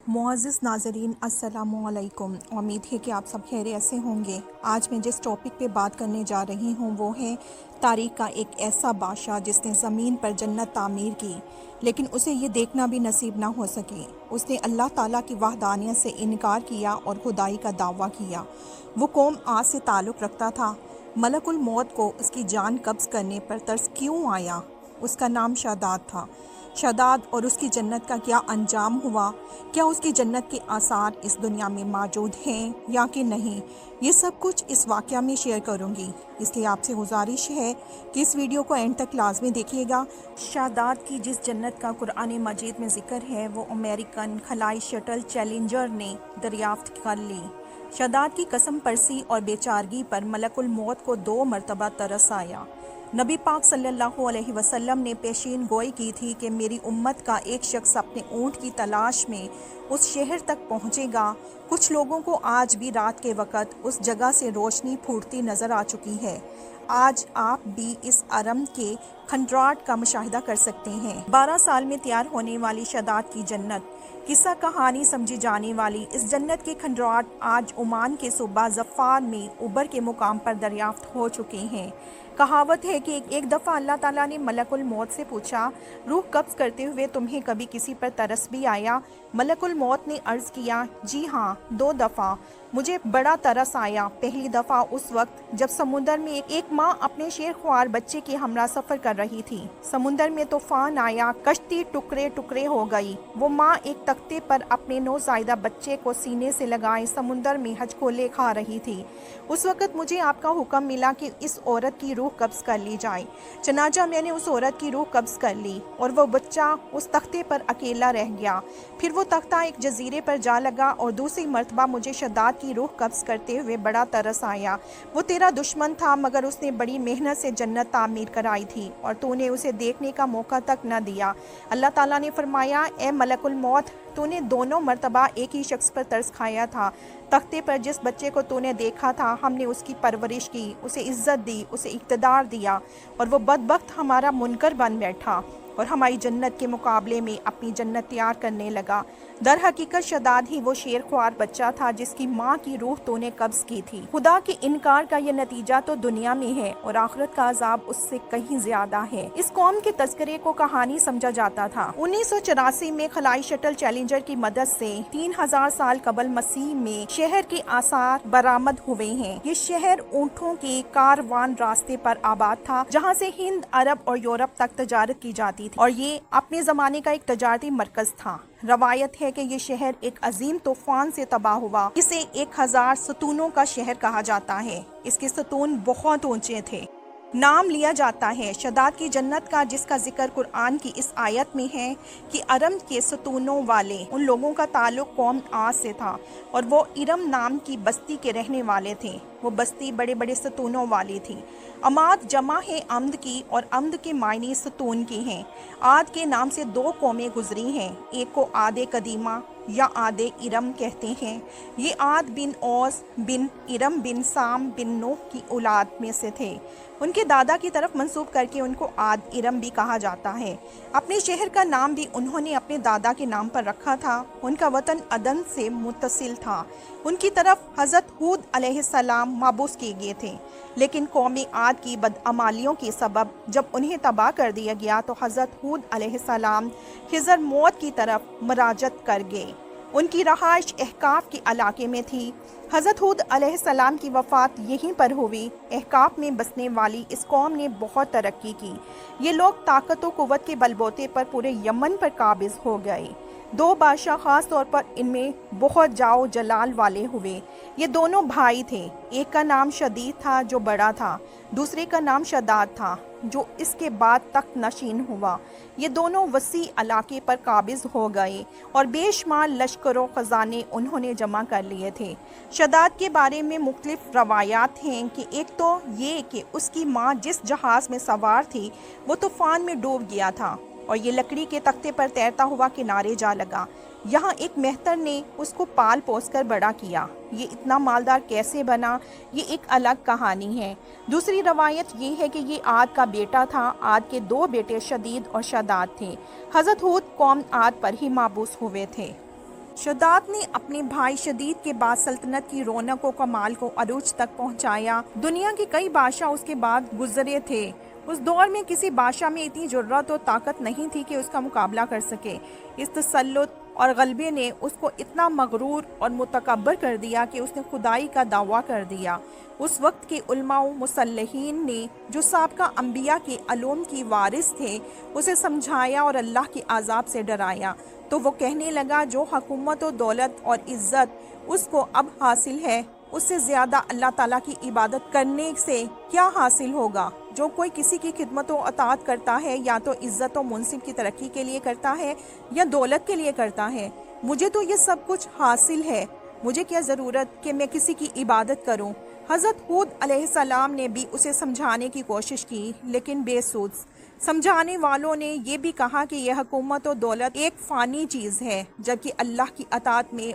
मुअज़्ज़िज़ नाज़रीन, अस्सलामु अलैकुम। उम्मीद है कि आप सब खैरियत से होंगे। आज मैं जिस टॉपिक पे बात करने जा रही हूँ वो है तारीख़ का एक ऐसा बादशाह जिसने ज़मीन पर जन्नत तामीर की, लेकिन उसे ये देखना भी नसीब ना हो सके। उसने अल्लाह ताला की वहदानियत से इनकार किया और खुदाई का दावा किया। वो कौम आज से ताल्लुक़ रखता था। मलकुल मौत को उसकी जान कब्ज़ करने पर तरस क्यों आया? उसका नाम शादाद था। शादाद और उसकी जन्नत का क्या अंजाम हुआ? क्या उसकी जन्नत के आसार इस दुनिया में मौजूद हैं या कि नहीं? ये सब कुछ इस वाक़या में शेयर करूंगी, इसलिए आपसे गुजारिश है कि इस वीडियो को एंड तक लाजमी देखिएगा। शादाद की जिस जन्नत का कुरान मजीद में ज़िक्र है वो अमेरिकन खलाई शटल चैलेंजर ने दरियाफ्त कर ली। शादाद की कसम परसी और बेचारगी पर मलकुल मौत को 2 मरतबा तरस आया। नबी पाक सल्लल्लाहु अलैहि वसल्लम ने पेशीन गोई की थी कि मेरी उम्मत का एक शख्स अपने ऊँट की तलाश में उस शहर तक पहुँचेगा। कुछ लोगों को आज भी रात के वक़्त उस जगह से रोशनी फूटती नज़र आ चुकी है। आज आप भी इस अरम के खंडराट का मुशाहिदा कर सकते हैं। 12 साल में तैयार होने वाली शादाद की जन्नत, किस्सा कहानी समझी जाने वाली इस जन्नत के खंडराट आज ओमान के सूबा ज़फ़ार में उबर के मुकाम पर दरियाफ्त हो चुके हैं। कहावत है कि एक दफ़ा अल्लाह ताला ने मलकुल मौत से पूछा, रूह कब्ज़ करते हुए तुम्हें कभी किसी पर तरस भी आया? मलकुल मौत ने अर्ज़ किया, जी हाँ, 2 दफ़ा मुझे बड़ा तरस आया। पहली दफ़ा उस वक्त जब समुंदर में एक माँ अपने शेर ख्वार बच्चे के हमरा सफ़र कर रही थी। समुंदर में तूफ़ान आया, कश्ती टुकड़े टुकड़े हो गई। वो माँ एक तख्ते पर अपने नौज़ायदा बच्चे को सीने से लगाए समुंदर में हजकोले खा रही थी। उस वक़्त मुझे आपका हुक्म मिला कि इस औरत की रूह कब्ज़ कर ली जाए। चनाचा मैंने उस औरत की रूह कब्ज़ कर ली और वो बच्चा उस तख्ते पर अकेला रह गया। फिर वो तख्ता एक जजीरे पर जा लगा और दूसरी मरतबा मुझे शादाद की रूह कब्ज़ करते हुए बड़ा तरस आया। वो तेरा दुश्मन था मगर उसने बड़ी मेहनत से जन्नत तामीर कराई थी और तूने उसे देखने का मौका तक न दिया। अल्लाह ताला ने फरमाया, ए मलकुल मौत, तूने दोनों मरतबा एक ही शख्स पर तरस खाया था। तख्ते पर जिस बच्चे को तूने देखा था हमने उसकी परवरिश की, उसे इज्जत दी, उसे इक़्तिदार दिया और वो बदबख्त हमारा मुनकर बन बैठा और हमारी जन्नत के मुकाबले में अपनी जन्नत तैयार करने लगा। दर हकीकत शादाद ही वो शेर ख्वार बच्चा था जिसकी माँ की रूह तूने कब्ज़ की थी। खुदा के इनकार का ये नतीजा तो दुनिया में है और आखिरत का अजाब उससे कहीं ज्यादा है। इस कौम के तस्करे को कहानी समझा जाता था। 1984 में खलाई शटल चैलेंजर की मदद से 3000 साल कबल मसीह में शहर के आसार बरामद हुए हैं। ये शहर ऊँटों के कारवान रास्ते पर आबाद था जहाँ से हिंद, अरब और यूरोप तक तजारत की जाती थी और ये अपने ज़माने का एक तजारती मरकज़ था। रवायत है कि ये शहर एक अजीम तूफान से तबाह हुआ। इसे 1000 सतूनों का शहर कहा जाता है। इसके सतून बहुत ऊंचे थे। नाम लिया जाता है शादाद की जन्नत का जिसका जिक्र कुरान की इस आयत में है कि अरम के सतूनों वाले उन लोगों का ताल्लुक कौम आद से था और वो इरम नाम की बस्ती के रहने वाले थे। वो बस्ती बड़े बड़े सतूनों वाली थी। अमाद जमा है अम्द की और अम्द के मायने सतून के हैं। आद के नाम से 2 कौमें गुजरी हैं। एक को आदे कदीमा या आदे इरम कहते हैं। ये आद बिन औस बिन इरम बिन साम बिन नूह की औलाद में से थे। उनके दादा की तरफ मंसूब करके उनको आद इरम भी कहा जाता है। अपने शहर का नाम भी उन्होंने अपने दादा के नाम पर रखा था। उनका वतन अदन से मुत्तसिल था। उनकी तरफ हज़रत हूद अलैहिस्सलाम माबूस किए गए थे, लेकिन कौमी आद की बदअमालियों के सबब जब उन्हें तबाह कर दिया गया तो हज़रत हूद अलैहिस्सलाम खिज़र मौत की तरफ मराजत कर गए। उनकी रहाइश अहकाफ के इलाके में थी। हज़रत हूद अलैहिस्सलाम की वफ़ात यहीं पर हुई। अहकाफ में बसने वाली इस कौम ने बहुत तरक्की की। ये लोग ताकत व क़ुव्वत के बलबूते पर पूरे यमन पर काबिज़ हो गए। 2 बादशाह ख़ास तौर पर इनमें बहुत जाओ जलाल वाले हुए। ये दोनों भाई थे। एक का नाम शदीद था जो बड़ा था, दूसरे का नाम शादाद था जो इसके बाद तख्त नशीन हुआ। ये दोनों वसी इलाके पर काबिज़ हो गए और बेशुमार लश्करों ख़जाने उन्होंने जमा कर लिए थे। शादाद के बारे में मुख्तलिफ रवायात हैं कि एक तो ये कि उसकी माँ जिस जहाज़ में सवार थी वो तूफ़ान में डूब गया था और ये लकड़ी के तख्ते पर तैरता हुआ किनारे जा लगा। यहाँ एक मेहतर ने उसको पाल पोस कर बड़ा किया। ये इतना मालदार कैसे बना, ये एक अलग कहानी है। दूसरी रवायत ये है कि ये आद का बेटा था। आद के 2 बेटे शदीद और शादाद थे। हज़रत हूद कौम आद पर ही माबूस हुए थे। शदात ने अपने भाई शदीद के बाद सल्तनत की रौनक व कमाल को अरूज तक पहुंचाया। दुनिया के कई बादशाह उसके बाद गुजरे थे। उस दौर में किसी बादशाह में इतनी जुर्रत और ताकत नहीं थी कि उसका मुकाबला कर सके। इस तसल्लुत और गलबे ने उसको इतना मगरूर और मुतकब्बर कर दिया कि उसने खुदाई का दावा कर दिया। उस वक्त के उलमा व मुसल्लहीन ने, जो साबका अंबिया के अलूम की वारिस थे, उसे समझाया और अल्लाह के आज़ाब से डराया। तो वो कहने लगा, जो हुकूमत और दौलत और इज़्ज़त उसको अब हासिल है, उससे ज़्यादा अल्लाह ताला की इबादत करने से क्या हासिल होगा। जो कोई किसी की खिदमत और अताअत करता है, या तो इज़्ज़त और मुनसिब की तरक्की के लिए करता है या दौलत के लिए करता है। मुझे तो ये सब कुछ हासिल है, मुझे क्या ज़रूरत कि मैं किसी की इबादत करूं। हज़रत हूद अलैहिस्सलाम ने भी उसे समझाने की कोशिश की, लेकिन बेसुध। समझाने वालों ने ये भी कहा कि यह हुकूमत और दौलत एक फ़ानी चीज़ है, जबकि अल्लाह की अताअत में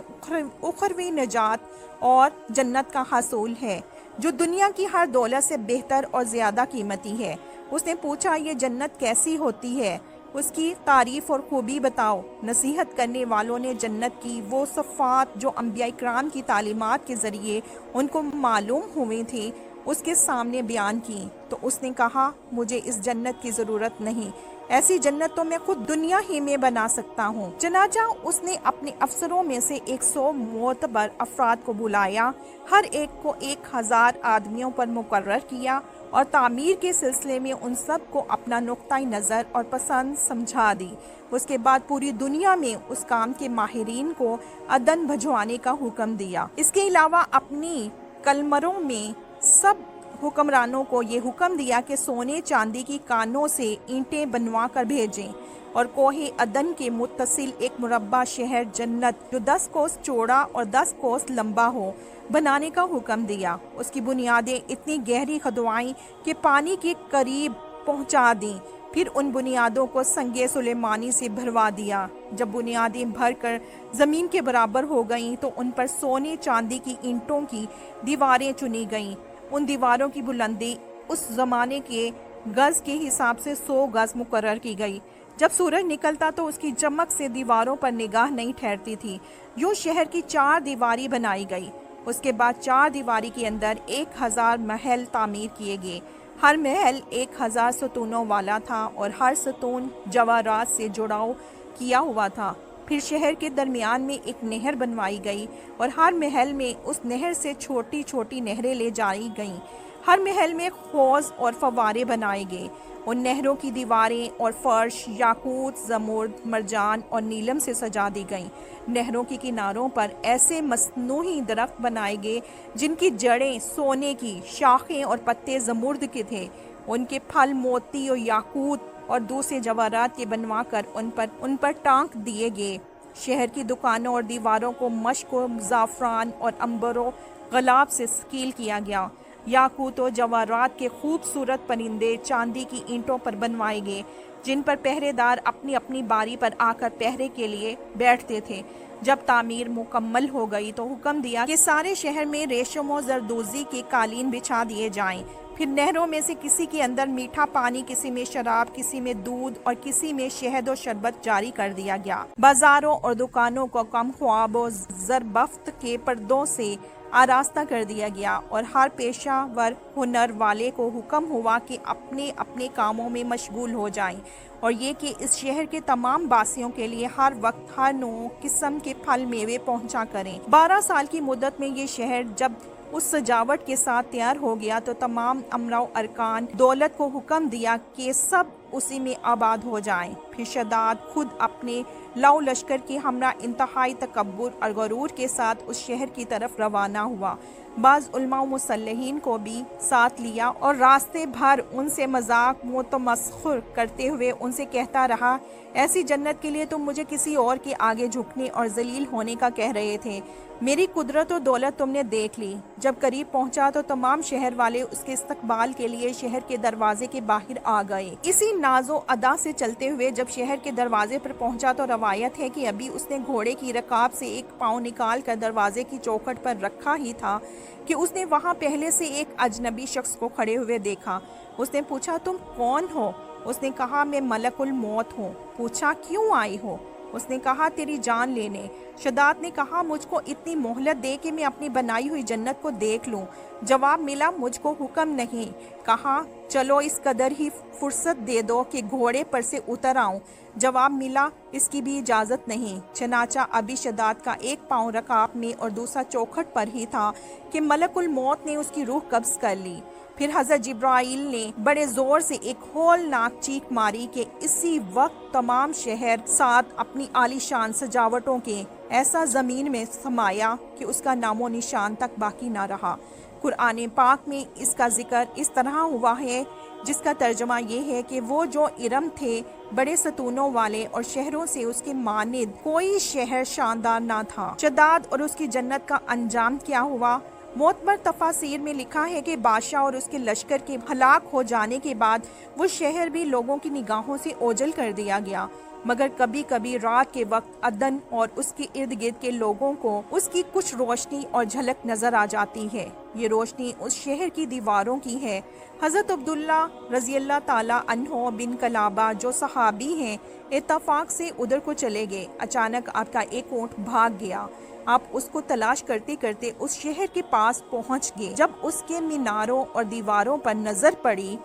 उखरवी निजात और जन्नत का हासूल है, जो दुनिया की हर दौलत से बेहतर और ज़्यादा कीमती है। उसने पूछा, ये जन्नत कैसी होती है, उसकी तारीफ़ और खूबी बताओ। नसीहत करने वालों ने जन्नत की वो सफ़ात जो अंबिया इकराम की तालीमात के ज़रिए उनको मालूम हुए थे, उसके सामने बयान की। तो उसने कहा, मुझे इस जन्नत की ज़रूरत नहीं, ऐसी जन्नत तो मैं खुद दुनिया ही में बना सकता हूँ। चनाचा उसने अपने अफसरों में से 100 मोतबर अफराद को बुलाया, हर एक को 1000 आदमियों पर मुकर्रर किया और तामीर के सिलसिले में उन सब को अपना नुक्ता-ए नज़र और पसंद समझा दी। उसके बाद पूरी दुनिया में उस काम के माहिरीन को अदन भिजवाने का हुक्म दिया। इसके अलावा अपनी कलमरों में सब हुक्मरानों को ये हुक्म दिया कि सोने चांदी की कानों से ईंटें बनवा कर भेजें और कोहे अदन के मुत्तसिल एक मुरब्बा शहर जन्नत, जो 10 कोस चौड़ा और 10 कोस लंबा हो, बनाने का हुक्म दिया। उसकी बुनियादें इतनी गहरी खुदवाई कि पानी के करीब पहुंचा दी। फिर उन बुनियादों को संगे सुलेमानी से भरवा दिया। जब बुनियादें भरकर ज़मीन के बराबर हो गईं, तो उन पर सोने चांदी की ईंटों की दीवारें चुनी गईं। उन दीवारों की बुलंदी उस ज़माने के गज़ के हिसाब से 100 गज़ मुकर्रर की गई। जब सूरज निकलता तो उसकी चमक से दीवारों पर निगाह नहीं ठहरती थी। यूँ शहर की 4 दीवारी बनाई गई। उसके बाद 4 दीवारी के अंदर 1000 महल तामीर किए गए। हर महल 1000 सतूनों वाला था और हर सतून जवाहरात से जुड़ाव किया हुआ था। फिर शहर के दरमियान में एक नहर बनवाई गई और हर महल में उस नहर से छोटी छोटी नहरें ले जाई गईं। हर महल में हौज़ और फव्वारे बनाए गए। उन नहरों की दीवारें और फर्श याकूत, जमुर्द, मरजान और नीलम से सजा दी गईं। नहरों के किनारों पर ऐसे मसनूई दरख्त बनाए गए जिनकी जड़ें सोने की, शाखें और पत्ते जमुर्द के थे। उनके फल मोती और याकूत और दूसरे जवाहरात के बनवा कर उन पर टांक दिए गए। शहर की दुकानों और दीवारों को मश्क, ज़ाफ़रान और अंबरो गलाब से स्कील किया गया। याकूत और जवाहरात के खूबसूरत परिंदे चांदी की ईंटों पर बनवाए गए, जिन पर पहरेदार अपनी अपनी बारी पर आकर पहरे के लिए बैठते थे। जब तामीर मुकम्मल हो गई तो हुक्म दिया कि सारे शहर में रेशम और जरदोज़ी के कालीन बिछा दिए जाएं। फिर नहरों में से किसी के अंदर मीठा पानी, किसी में शराब, किसी में दूध और किसी में शहद और शरबत जारी कर दिया गया। बाजारों और दुकानों को कम ख्वाब और ज़रबफ्त के पर्दों से आरास्ता कर दिया गया और हर पेशावर हुनर वाले को हुक्म हुआ कि अपने अपने कामों में मशगूल हो जाएं, और ये कि इस शहर के तमाम बासियों के लिए हर वक्त हर नौ किस्म के फल मेवे पहुंचा करें। 12 साल की मुद्दत में ये शहर जब उस सजावट के साथ तैयार हो गया तो तमाम अमरा अरकान दौलत को हुक्म दिया कि सब उसी में आबाद हो जाएं। फिर शदाद खुद अपने लाओ लश्कर की हमरा इंतहाई तकब्बुर और गरूर के साथ उस शहर की तरफ रवाना हुआ। बाज़ उलमा व मुसल्लहीन को भी साथ लिया और रास्ते भर उनसे मजाक मुतमस्खुर करते हुए उनसे कहता रहा, ऐसी जन्नत के लिए तुम मुझे किसी और के आगे झुकने और जलील होने का कह रहे थे। मेरी कुदरत और दौलत तुमने देख ली। जब करीब पहुंचा तो तमाम शहर वाले उसके इस्तकबाल के लिए शहर के दरवाजे के बाहर आ गए। इसी नाजो अदा से चलते हुए जब शहर के दरवाजे पर पहुंचा तो रवायत है कि अभी उसने घोड़े की रकाब से एक पाँव निकाल कर दरवाजे की चौखट पर रखा ही था कि उसने वहां पहले से एक अजनबी शख्स को खड़े हुए देखा। उसने पूछा, तुम कौन हो? उसने कहा, मैं मलकुल मौत हूँ। पूछा, क्यों आई हो? اس نے کہا تیری جان لینے۔ شداد نے کہا مجھ کو اتنی مہلت دے کہ میں اپنی بنائی ہوئی جنت کو دیکھ لوں۔ جواب ملا مجھ کو حکم نہیں۔ کہا چلو اس قدر ہی فرصت دے دو کہ گھوڑے پر سے اتر آؤں۔ جواب ملا اس کی بھی اجازت نہیں۔ چنانچہ ابھی شداد کا ایک پاؤں رکاب میں اور دوسرا چوکھٹ پر ہی تھا کہ ملک الموت نے اس کی روح قبض کر لی۔ پھر حضرت جبرائیل نے بڑے زور سے ایک ہولناک چیخ ماری کہ اسی وقت تمام شہر ساتھ اپنی عالی شان سجاوٹوں کے ایسا زمین میں سمایا کہ اس کا نام و نشان تک باقی نہ رہا۔ قرآن پاک میں اس کا ذکر اس طرح ہوا ہے جس کا ترجمہ یہ ہے کہ وہ جو ارم تھے بڑے ستونوں والے اور شہروں سے اس کے مانند کوئی شہر شاندار نہ تھا۔ شداد اور اس کی جنت کا انجام کیا ہوا؟ معتبر تفاسیر میں لکھا ہے کہ بادشاہ اور اس کے لشکر کے ہلاک ہو جانے کے بعد وہ شہر بھی لوگوں کی نگاہوں سے اوجھل کر دیا گیا، مگر کبھی کبھی رات کے وقت عدن اور اس کے ارد گرد کے لوگوں کو اس کی کچھ روشنی اور جھلک نظر آ جاتی ہے۔ یہ روشنی اس شہر کی دیواروں کی ہے۔ حضرت عبداللہ رضی اللہ تعالیٰ عنہ بن کلابہ جو صحابی ہیں اتفاق سے ادھر کو چلے گئے۔ اچانک آپ کا ایک اونٹ بھاگ گیا۔ آپ اس کو تلاش کرتے کرتے اس شہر کے پاس پہنچ گئے۔ جب اس کے میناروں اور دیواروں پر نظر پڑی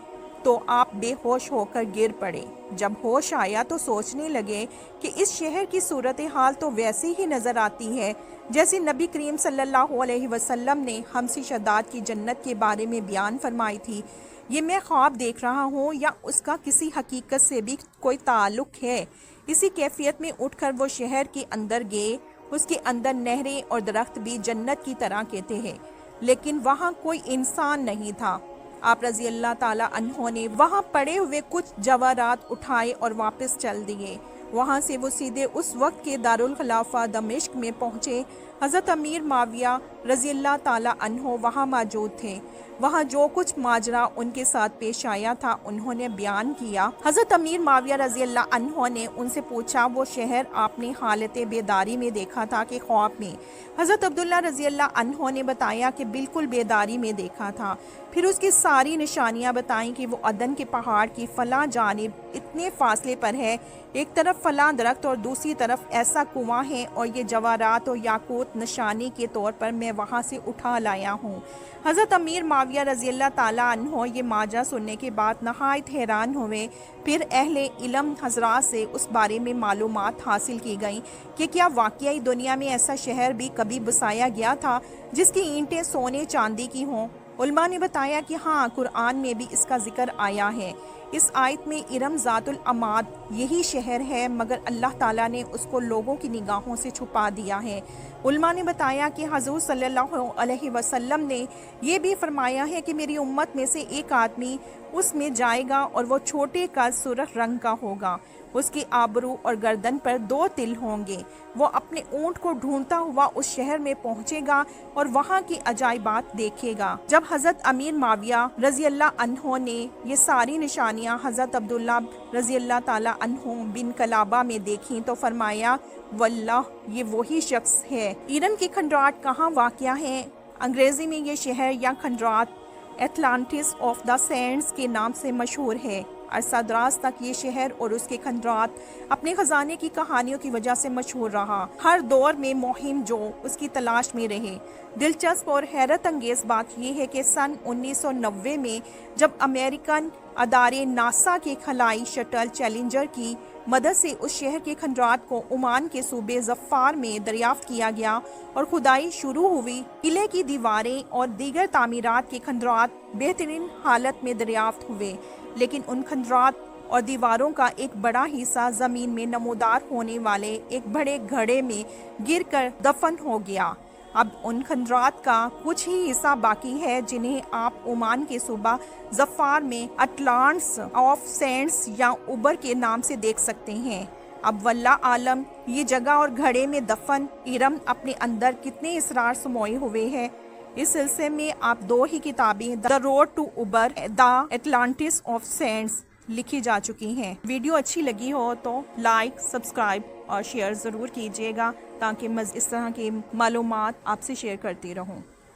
تو آپ بے ہوش ہو کر گر پڑے۔ جب ہوش آیا تو سوچنے لگے کہ اس شہر کی صورتحال تو ویسی ہی نظر آتی ہے جیسے نبی کریم صلی اللہ علیہ وسلم نے ہمسی شداد کی جنت کے بارے میں بیان فرمائی تھی۔ یہ میں خواب دیکھ رہا ہوں یا اس کا کسی حقیقت سے بھی کوئی تعلق ہے؟ اسی کیفیت میں اٹھ کر وہ شہر کے اندر گئے۔ اس کے اندر نہریں اور درخت بھی جنت کی طرح کہتے ہیں، لیکن وہاں کوئی انسان نہیں تھا۔ آپ رضی اللہ تعالیٰ عنہ نے وہاں پڑے ہوئے کچھ جواہرات اٹھائے اور واپس چل دیے۔ وہاں سے وہ سیدھے اس وقت کے دارالخلافہ دمشق میں پہنچے۔ حضرت امیر معاویہ رضی اللہ تعالیٰ عنہ وہاں موجود تھے۔ وہاں جو کچھ ماجرا ان کے ساتھ پیش آیا تھا انہوں نے بیان کیا۔ حضرت امیر معاویہ رضی اللہ عنہ نے ان سے پوچھا وہ شہر آپ نے حالت بیداری میں دیکھا تھا کہ خواب میں؟ حضرت عبداللہ رضی اللہ عنہ نے بتایا کہ بالکل بیداری میں دیکھا تھا۔ پھر اس کی ساری نشانیاں بتائیں کہ وہ عدن کے پہاڑ کی فلاں جانب اتنے فاصلے پر ہے، ایک طرف فلاں درخت اور دوسری طرف ایسا کنواں ہے، اور یہ جواہرات اور یاقوت نشانی کے طور پر میں وہاں سے اٹھا لایا ہوں۔ حضرت امیر معاویہ رضی اللہ تعالیٰ عنہ یہ ماجرا سننے کے بعد نہایت حیران ہوئے۔ پھر اہل علم حضرات سے اس بارے میں معلومات حاصل کی گئیں کہ کیا واقعی دنیا میں ایسا شہر بھی کبھی بسایا گیا تھا جس کی اینٹیں سونے چاندی کی ہوں؟ علماء نے بتایا کہ ہاں، قرآن میں بھی اس کا ذکر آیا ہے۔ اس آیت میں ارم ذات العماد یہی شہر ہے، مگر اللہ تعالیٰ نے اس کو لوگوں کی نگاہوں سے چھپا دیا ہے۔ علماء نے بتایا کہ حضور صلی اللہ علیہ وسلم نے یہ بھی فرمایا ہے کہ میری امت میں سے ایک آدمی اس میں جائے گا اور وہ چھوٹے کا سرخ رنگ کا ہوگا، اس کی آبرو اور گردن پر 2 تل ہوں گے۔ وہ اپنے اونٹ کو ڈھونڈتا ہوا اس شہر میں پہنچے گا اور وہاں کی عجائبات دیکھے گا۔ جب حضرت امیر معاویہ رضی اللہ عنہ نے یہ ساری نشانیاں حضرت عبداللہ رضی اللہ تعالیٰ عنہ بن کلابہ میں دیکھیں تو فرمایا واللہ یہ وہی شخص ہے۔ ارم کی کھنڈرات کہاں واقع ہے؟ انگریزی میں یہ شہر یا کھنڈرات ایٹلانٹس آف دا سینڈز کے نام سے مشہور ہے۔ عرصہ دراز تک یہ شہر اور اس کے کھنڈرات اپنے خزانے کی کہانیوں کی وجہ سے مشہور رہا۔ ہر دور میں مہم جو اس کی تلاش میں رہے۔ دلچسپ اور حیرت انگیز بات یہ ہے کہ سن 1990 میں جب امریکن ادارے ناسا کے خلائی شٹل چیلنجر کی مدد سے اس شہر کے کھنڈرات کو عمان کے صوبے ظفار میں دریافت کیا گیا اور کھدائی شروع ہوئی، قلعے کی دیواریں اور دیگر تعمیرات کے کھنڈرات بہترین حالت میں دریافت ہوئے، لیکن ان کھنڈرات اور دیواروں کا ایک بڑا حصہ زمین میں نمودار ہونے والے ایک بڑے گڑھے میں گر کر دفن ہو گیا۔ اب ان کھنڈرات کا کچھ ہی حصہ باقی ہے جنہیں آپ عمان کے صوبہ ظفار میں اٹلانٹس آف سینڈز یا اوبر کے نام سے دیکھ سکتے ہیں۔ اب واللہ عالم یہ جگہ اور گھڑے میں دفن ارم اپنے اندر کتنے اسرار سموئے ہوئے ہیں۔ اس سلسلے میں آپ 2 ہی کتابیں the road to Ubar, the Atlantis of sands لکھی جا چکی ہیں۔ ویڈیو اچھی لگی ہو تو لائک، سبسکرائب اور شیئر ضرور کیجیے گا تاکہ میں اس طرح کی معلومات آپ سے شیئر کرتی رہوں۔